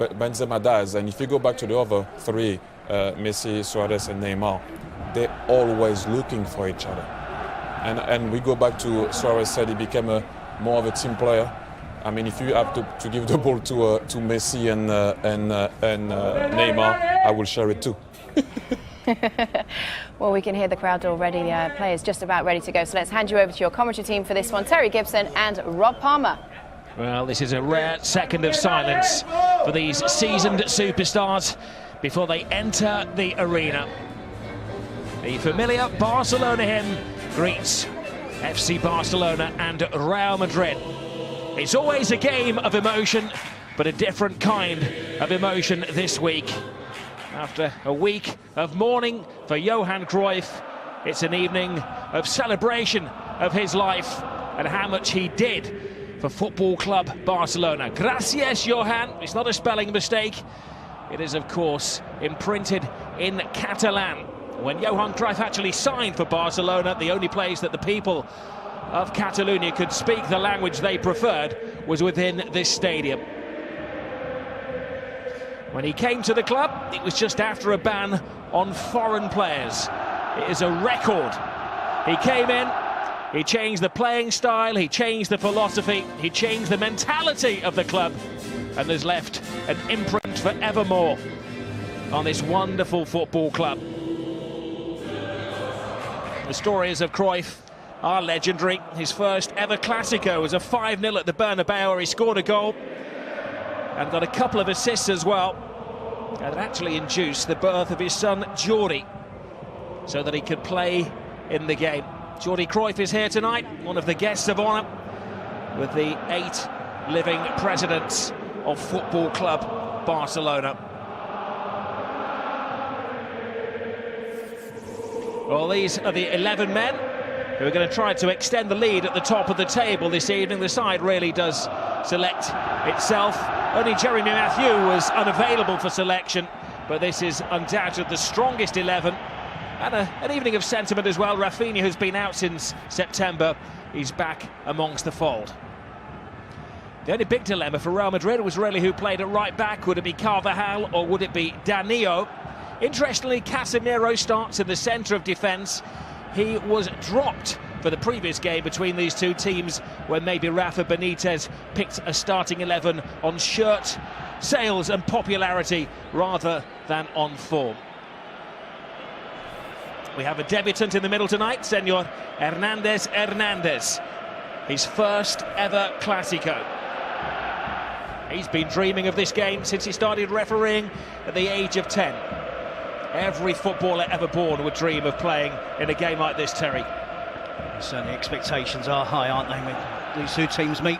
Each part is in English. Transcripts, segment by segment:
Benzema does. And if you go back to the other three, Messi, Suarez and Neymar, they're always looking for each other. And we go back to Suarez said he became more of a team player. I mean, if you have to give the ball to Messi and Neymar, I will share it too. Well, we can hear the crowd already. The players just about ready to go. So let's hand you over to your commentary team for this one, Terry Gibson and Rob Palmer. Well, this is a rare second of silence for these seasoned superstars before they enter the arena. The familiar Barcelona hymn greets FC Barcelona and Real Madrid. It's always a game of emotion, but a different kind of emotion this week. After a week of mourning for Johan Cruyff, it's an evening of celebration of his life and how much he did for Football Club Barcelona. Gracias, Johan. It's not a spelling mistake. It is, of course, imprinted in Catalan. When Johan Cruyff actually signed for Barcelona, the only place that the people of Catalonia could speak the language they preferred was within this stadium. When he came to the club, it was just after a ban on foreign players. It is a record. He came in, he changed the playing style, he changed the philosophy, he changed the mentality of the club, and has left an imprint forevermore on this wonderful football club. The stories of Cruyff are legendary. His first ever Clásico was a 5-0 at the Bernabeu, where he scored a goal and got a couple of assists as well, and actually induced the birth of his son Jordi so that he could play in the game. Jordi Cruyff is here tonight, one of the guests of honour, with the 8 living presidents of Football Club Barcelona. Well, these are the 11 men who are going to try to extend the lead at the top of the table this evening. The side really does select itself. Only Jeremy Mathieu was unavailable for selection, but this is undoubtedly the strongest 11. And an evening of sentiment as well. Rafinha, who's been out since September, is back amongst the fold. The only big dilemma for Real Madrid was really who played at right back. Would it be Carvajal or would it be Danilo? Interestingly, Casemiro starts in the centre of defence. He was dropped for the previous game between these two teams, when maybe Rafa Benitez picked a starting 11 on shirt sales and popularity rather than on form. We have a debutant in the middle tonight, Senor Hernandez. His first ever Clásico. He's been dreaming of this game since he started refereeing at the age of 10. Every footballer ever born would dream of playing in a game like this, Terry. Certainly expectations are high, aren't they, when these two teams meet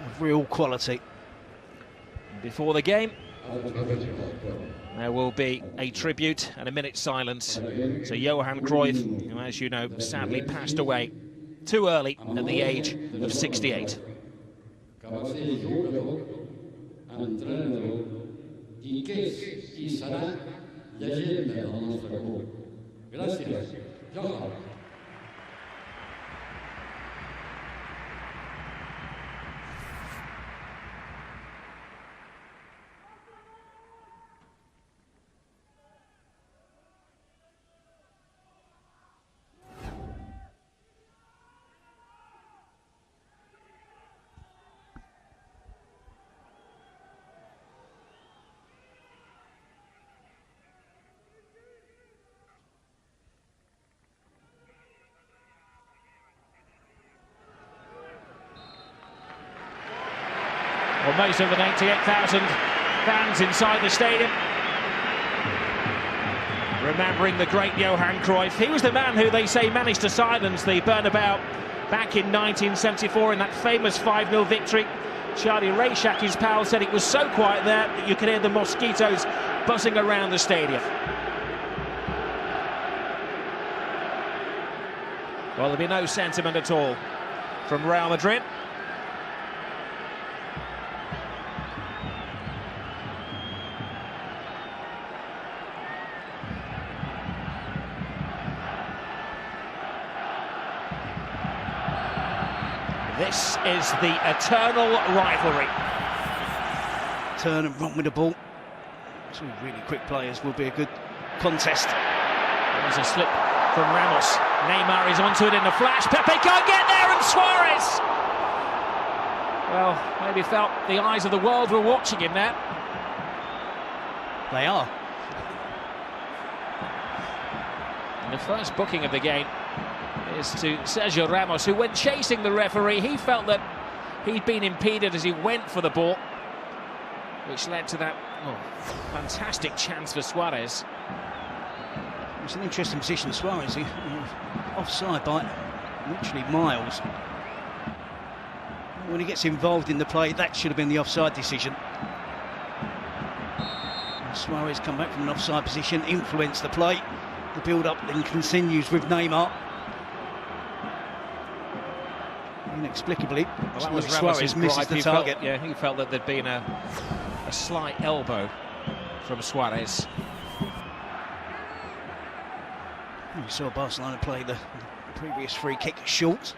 with real quality. Before the game, there will be a tribute and a minute's silence to Johan Cruyff, who, as you know, sadly passed away too early at the age of 68. Gracias, Johan. Well, most of the 98,000 fans inside the stadium remembering the great Johan Cruyff. He was the man who, they say, managed to silence the Bernabeu back in 1974 in that famous 5-0 victory. Charlie Rayshak, his pal, said it was so quiet there that you could hear the mosquitoes buzzing around the stadium. Well, there'll be no sentiment at all from Real Madrid. This is the eternal rivalry. turn and run with the ball. Two really quick players, will be a good contest. There's a slip from Ramos. Neymar is onto it in a flash. Pepe can't get there, and Suarez! Well, maybe felt the eyes of the world were watching him there. They are. And the first booking of the game is to Sergio Ramos, who, when chasing the referee, he felt that he'd been impeded as he went for the ball, which led to that fantastic chance for Suarez. It's an interesting position, Suarez. He offside by literally miles. When he gets involved in the play, that should have been the offside decision. And Suarez come back from an offside position, influence the play. The build-up then continues with Neymar. Inexplicably, Well, that was Suarez misses the target. He felt that there'd been a slight elbow from Suarez. You saw Barcelona play the previous free kick short.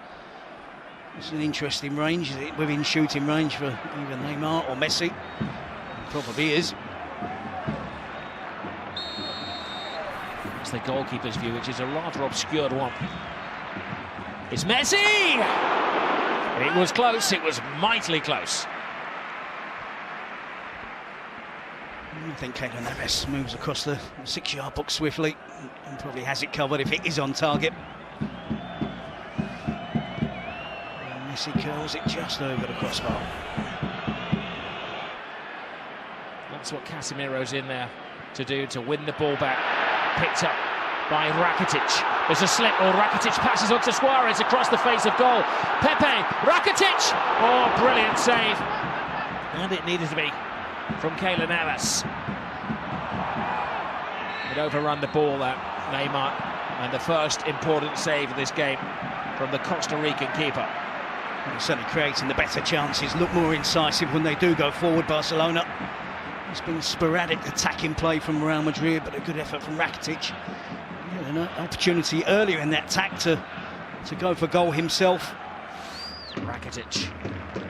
It's an interesting range. Is it within shooting range for either Neymar or Messi? It probably is. It's the goalkeeper's view, which is a rather obscured one. It's Messi! It was close, it was mightily close. I think Keylor Navas moves across the 6-yard box swiftly and probably has it covered if it is on target. And Messi curls it just over the crossbar. That's what Casemiro's in there to do, to win the ball back. Picked up by Rakitic. There's a slip, or Rakitic passes on to Suarez across the face of goal. Pepe, Rakitic! Oh, brilliant save. And it needed to be from Keylor Navas. He'd overrun the ball, that Neymar, and the first important save of this game from the Costa Rican keeper. They're certainly creating the better chances, look more incisive when they do go forward, Barcelona. It's been sporadic attacking play from Real Madrid, but a good effort from Rakitic. An opportunity earlier in that attack to go for goal himself. Rakitic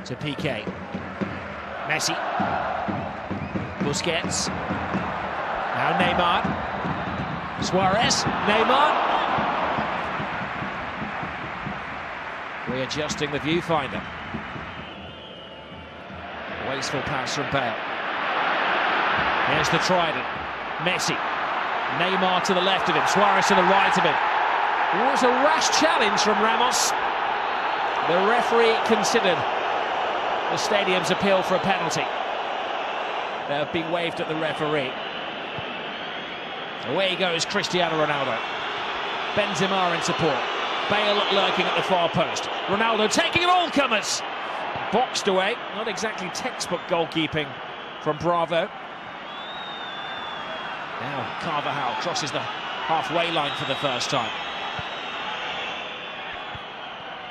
to Piqué. Messi. Busquets. Now Neymar. Suarez. Neymar. Readjusting the viewfinder. Wasteful pass from Bale. Here's the trident. Messi. Neymar to the left of him. Suarez to the right of him. It was a rash challenge from Ramos. The referee considered the stadium's appeal for a penalty. They have been waved at the referee. Away goes Cristiano Ronaldo. Benzema in support. Bale lurking at the far post. Ronaldo taking an all-comers. Boxed away. Not exactly textbook goalkeeping from Bravo. Now Carvajal crosses the halfway line for the first time.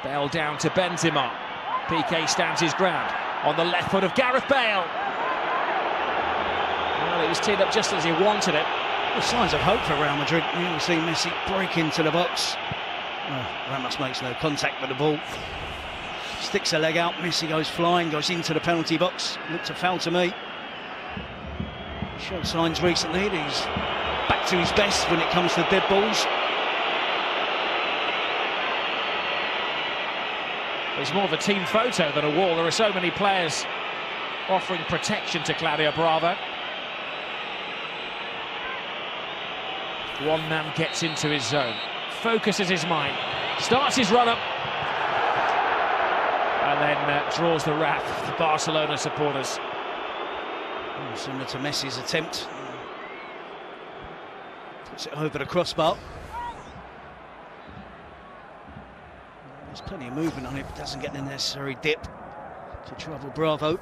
Bale down to Benzema. Piqué stands his ground on the left foot of Gareth Bale. Well, it was teed up just as he wanted it. Well, signs of hope for Real Madrid. You see Messi break into the box. Ramos makes no contact with the ball. Sticks a leg out. Messi goes flying, goes into the penalty box. Looked a foul to me. Showed signs recently that he's back to his best when it comes to dead balls. It's more of a team photo than a wall. There are so many players offering protection to Claudio Bravo. One man gets into his zone, focuses his mind, starts his run-up, and then draws the wrath of the Barcelona supporters. Similar to Messi's attempt. Puts it over the crossbar. There's plenty of movement on it, but doesn't get the necessary dip to trouble Bravo.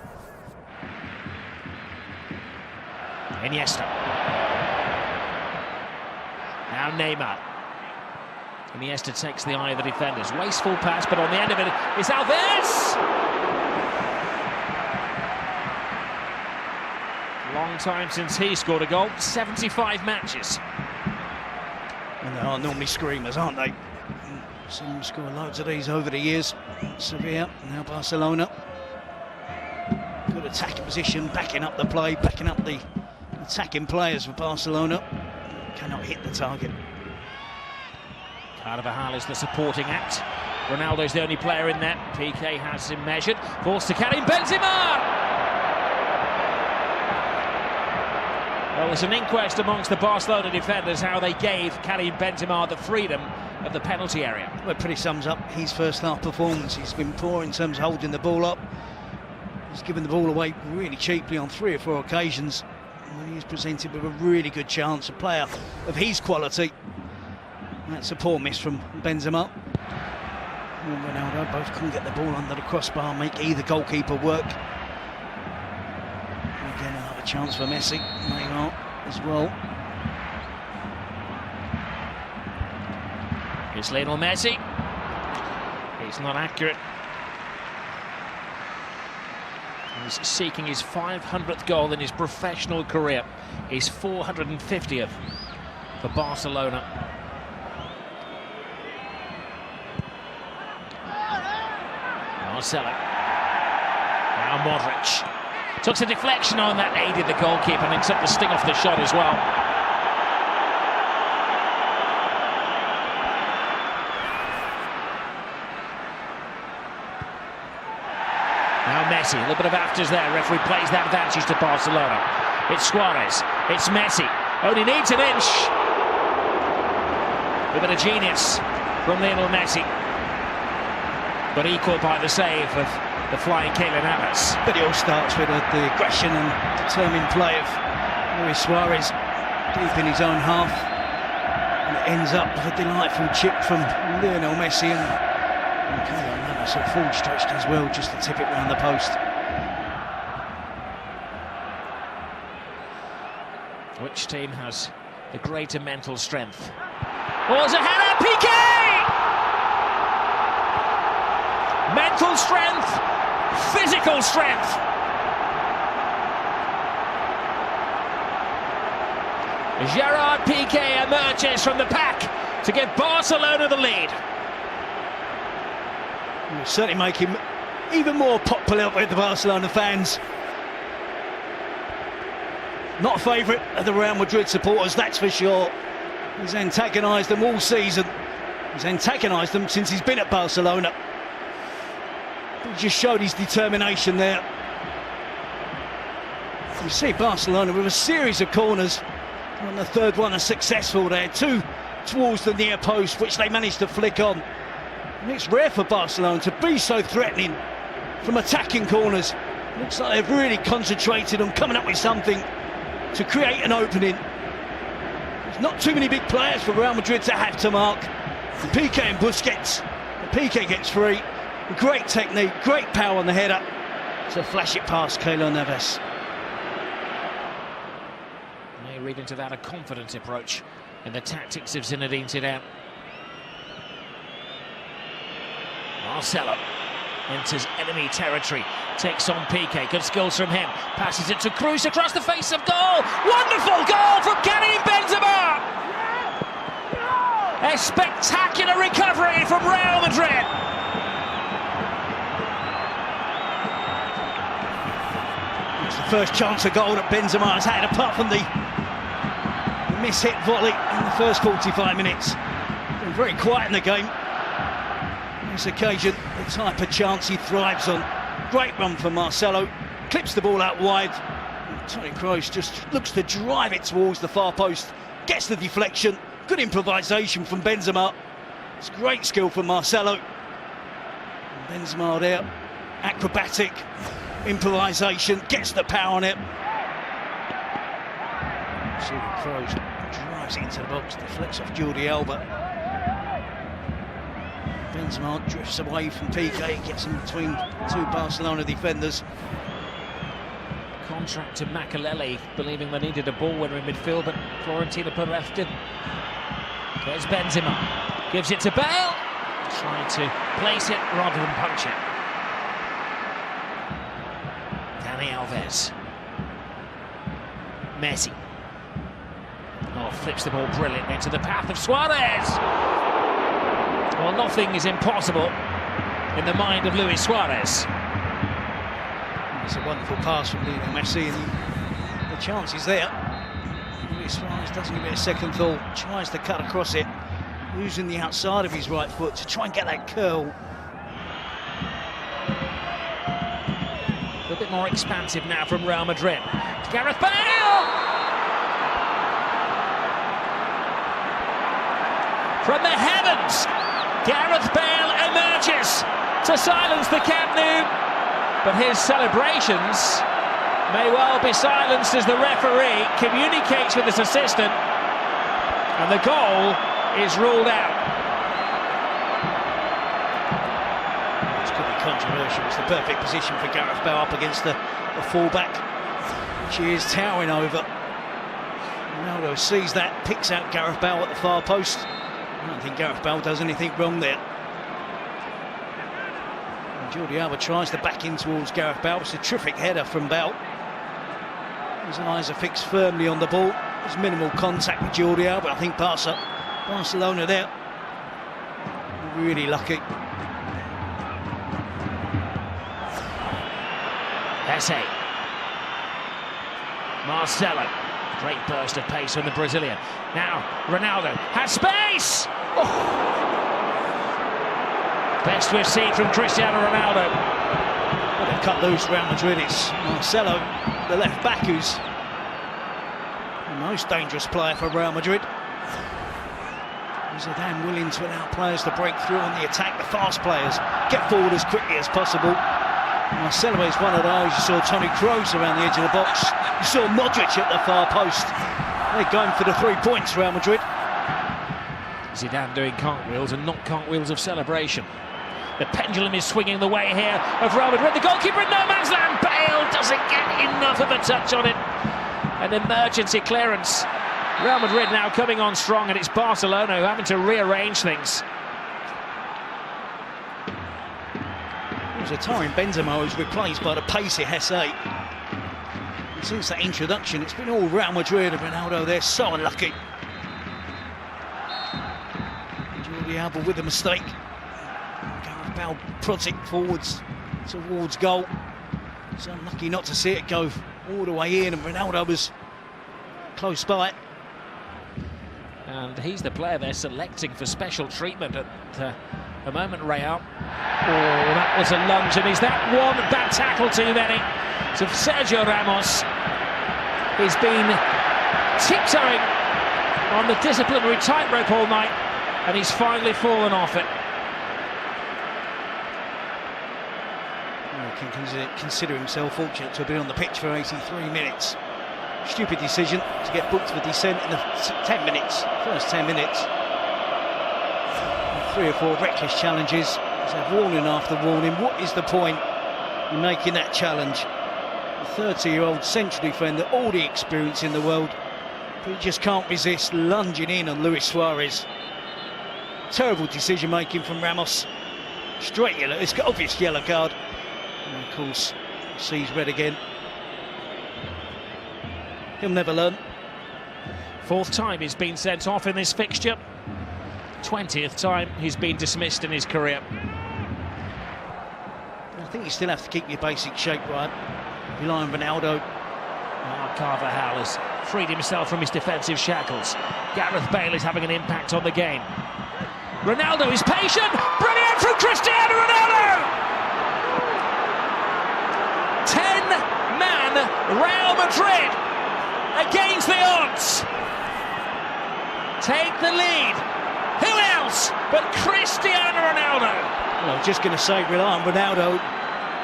Iniesta. Now Neymar. Iniesta takes the eye of the defenders. Wasteful pass, but on the end of it is Alves! Long time since he scored a goal, 75 matches. And they are normally screamers, aren't they? Seen them score loads of these over the years. Sevilla, now Barcelona. Good good attacking position, backing up the play, backing up the attacking players for Barcelona. Cannot hit the target. Carvajal is the supporting act. Ronaldo's the only player in there. PK has him measured. Forced to Karim Benzema! Well, there's an inquest amongst the Barcelona defenders how they gave Karim Benzema the freedom of the penalty area. Well, it pretty sums up his first half performance. He's been poor in terms of holding the ball up. He's given the ball away really cheaply on 3 or 4 occasions. When he's presented with a really good chance, a player of his quality. That's a poor miss from Benzema. And Ronaldo both couldn't get the ball under the crossbar, make either goalkeeper work. Again, another chance for Messi, Neymar as well. Here's Lionel Messi. He's not accurate. He's seeking his 500th goal in his professional career, his 450th for Barcelona. Marcelo. Now Modric. Took a deflection on that, aided the goalkeeper and took the sting off the shot as well. Now Messi, a little bit of afters there. Referee plays that advantage to Barcelona. It's Suarez, it's Messi. Only needs an inch. A bit of genius from Lionel Messi. But equal by the save of the flying Kylian Navas. But it all starts with the aggression and determined play of Luis Suarez deep in his own half. And it ends up with a delightful chip from Lionel Messi and Kylian Navas at full stretched as well, just to tip it round the post. Which team has the greater mental strength? Oh, it's a header, PK! Mental strength, physical strength. Gerard Piqué emerges from the pack to give Barcelona the lead. Will certainly make him even more popular with the Barcelona fans. Not a favourite of the Real Madrid supporters, that's for sure. He's antagonised them all season. He's antagonised them since he's been at Barcelona. He just showed his determination there. You see Barcelona with a series of corners. On the third one, are successful there. 2 towards the near post, which they managed to flick on. And it's rare for Barcelona to be so threatening from attacking corners. Looks like they've really concentrated on coming up with something to create an opening. There's not too many big players for Real Madrid to have to mark. And Piqué and Busquets. And Piqué gets free. Great technique, great power on the header to flash it past Kylian Navas. May read into that a confident approach in the tactics of Zinedine Zidane. Marcelo enters enemy territory, takes on Piqué, good skills from him, passes it to Cruz across the face of goal. Wonderful goal from Karim Benzema! A spectacular recovery from Real Madrid. It's the first chance of goal that Benzema has had, apart from the miss-hit volley in the first 45 minutes. Been very quiet in the game. On this occasion, the type of chance he thrives on. Great run from Marcelo, clips the ball out wide. Toni Kroos just looks to drive it towards the far post, gets the deflection. Good improvisation from Benzema. It's great skill from Marcelo. And Benzema there, acrobatic improvisation, gets the power on it. Toni Kroos drives it into the box, deflects off Jordi Alba. Benzema drifts away from Piqué, gets in between 2 Barcelona defenders. Contract to Makelele, believing they needed a ball winner in midfield, but Florentino Perez didn't. There's Benzema, gives it to Bale, trying to place it rather than punch it. Dani Alves. Messi. Oh, flips the ball brilliantly into the path of Suarez. Well, nothing is impossible in the mind of Luis Suarez. It's a wonderful pass from Lionel Messi, and the chance is there. Luis Suarez doesn't give it a second thought, tries to cut across it, using the outside of his right foot to try and get that curl. A little bit more expansive now from Real Madrid. To Gareth Bale! From the heavens, Gareth Bale emerges to silence the Camp Nou. But his celebrations may well be silenced as the referee communicates with his assistant, and the goal is ruled out. This could be controversial. It's the perfect position for Gareth Bale up against the fullback, which he is towering over. Ronaldo sees that, picks out Gareth Bale at the far post. I don't think Gareth Bale does anything wrong there. Jordi Alba tries to back in towards Gareth Bale. It's a terrific header from Bale. His eyes are fixed firmly on the ball. There's minimal contact with Jordi Alba. I think Barcelona there. Really lucky. Esse. Marcelo. Great burst of pace from the Brazilian. Now Ronaldo has space. Oh. Best we've seen from Cristiano Ronaldo. Well, they've cut loose Real Madrid. It's Marcelo, the left back, who's the most dangerous player for Real Madrid. Zidane willing to allow players to break through on the attack, the fast players get forward as quickly as possible. Marcelo is one of those. You saw Toni Kroos around the edge of the box. You saw Modric at the far post. They're going for the 3 points, Real Madrid. Zidane doing cartwheels, and not cartwheels of celebration. The pendulum is swinging the way here of Real Madrid. The goalkeeper in no man's land. Bale doesn't get enough of a touch on it. An emergency clearance. Real Madrid now coming on strong, and it's Barcelona who are having to rearrange things. It was a tiring Benzema who's replaced by the pacey Esse. And since that introduction, it's been all Real Madrid, and Ronaldo there so unlucky. Jordi Alba with a mistake. Gareth Bale prods it forwards towards goal. It's unlucky not to see it go all the way in, and Ronaldo was close by. And he's the player they're selecting for special treatment at the moment, Real. Oh, that was a lunge, and is that one bad tackle too many? So Sergio Ramos, he's been tiptoeing on the disciplinary tightrope all night, and he's finally fallen off it. He can consider himself fortunate to have been on the pitch for 83 minutes. Stupid decision to get booked for dissent in the 10 minutes, first 10 minutes. 3 or 4 reckless challenges. He's had warning after warning. What is the point in making that challenge? The 30-year-old central defender, all the experience in the world, but he just can't resist lunging in on Luis Suarez. Terrible decision-making from Ramos. Straight yellow, it's got obvious yellow card. And of course, sees red again. He'll never learn. 4th time he's been sent off in this fixture. 20th time he's been dismissed in his career. I think you still have to keep your basic shape right. Rely on Ronaldo. Carvajal has freed himself from his defensive shackles. Gareth Bale is having an impact on the game. Ronaldo is patient. Brilliant from Cristiano Ronaldo! 10-man Real Madrid against the odds. Take the lead. Who else but Cristiano Ronaldo? Well, I was just going to say rely on Ronaldo,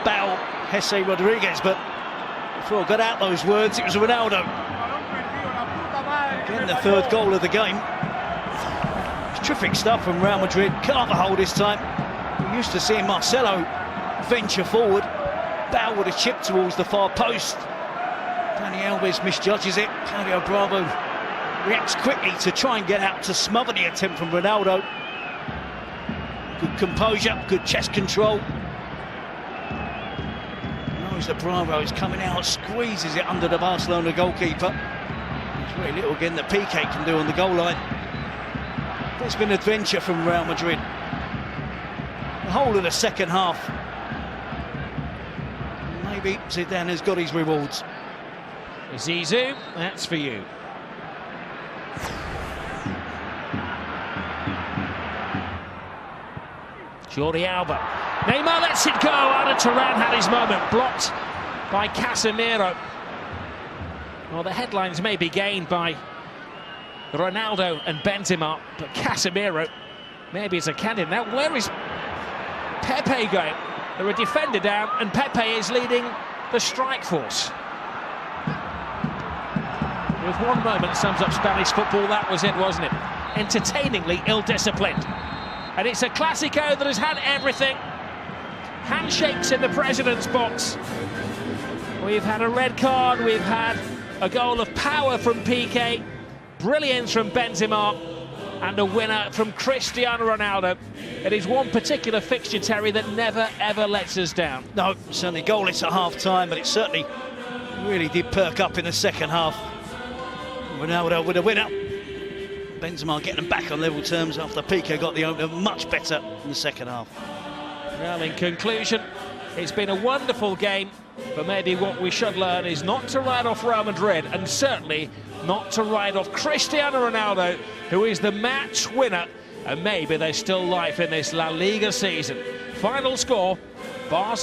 Bale, Esse, Rodriguez, but before I got out those words, it was Ronaldo. Again, the 3rd goal of the game. It's terrific stuff from Real Madrid. Carvajal this time. We're used to seeing Marcelo venture forward. Bale with a chip towards the far post. Dani Alves misjudges it. Claudio Bravo reacts quickly to try and get out to smother the attempt from Ronaldo. Good composure, good chest control. Knows that Bravo is coming out, squeezes it under the Barcelona goalkeeper. There's very little again that Piqué can do on the goal line. But it's been an adventure from Real Madrid. The whole of the second half. maybe Zidane has got his rewards. Zizou, that's for you. Jordi Alba. Neymar lets it go. Arda Turan had his moment, blocked by Casemiro. Well, the headlines may be gained by Ronaldo and Benzema, but Casemiro maybe is a candidate. Now, where is Pepe going? There are a defender down, and Pepe is leading the strike force. With one moment sums up Spanish football, that was it, wasn't it? Entertainingly ill-disciplined. And it's a Clasico that has had everything. Handshakes in the president's box. We've had a red card, we've had a goal of power from Piqué, brilliance from Benzema, and a winner from Cristiano Ronaldo. It is one particular fixture, Terry, that never, ever lets us down. No, certainly goalless at half-time, but it certainly really did perk up in the second half. Ronaldo with a winner. Benzema getting them back on level terms after Piqué got the opener much better in the second half. Well, in conclusion, it's been a wonderful game, but maybe what we should learn is not to write off Real Madrid, and certainly not to write off Cristiano Ronaldo, who is the match winner, and maybe there's still life in this La Liga season. Final score, Barcelona.